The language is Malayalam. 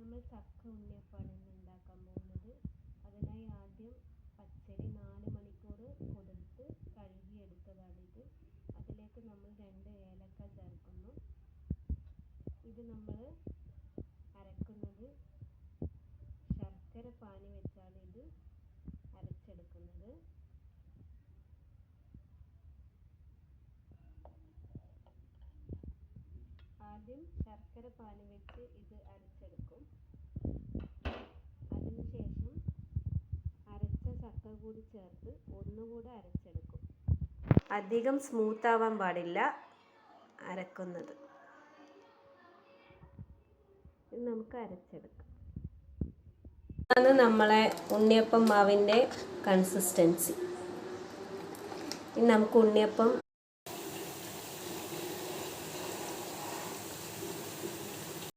നമ്മൾ ചക്ക ഉണ്ണിയപ്പമാണ് ഇന്ന് ഉണ്ടാക്കാൻ പോകുന്നത്. അതിനായി ആദ്യം പച്ചരി 4 മണിക്കൂർ കുതിർത്ത് കഴുകിയെടുത്തതാണിത്. അതിലേക്ക് നമ്മൾ 2 ഏലക്ക ചേർക്കുന്നു. ഇത് നമ്മൾ അരക്കുന്നത് ശർക്കര പാനി വെച്ചാണ് ഇത് അരച്ചെടുക്കുന്നത്. ആദ്യം ശർക്കര പാനി വെച്ച് ഇത് അരച്ചെടുക്കും. അതിനുശേഷം അരച്ച ചക്ക കൂടി ചേർത്ത് ഒന്നുകൂടെ അരച്ചെടുക്കും. അധികം സ്മൂത്ത് ആവാൻ പാടില്ല അരക്കുന്നത്. ഇത് നമുക്ക് അരച്ചെടുക്കാം. ഇതാണ് നമ്മളെ ഉണ്ണിയപ്പം മാവിൻ്റെ കൺസിസ്റ്റൻസി. ഇനി നമുക്ക് ഉണ്ണിയപ്പം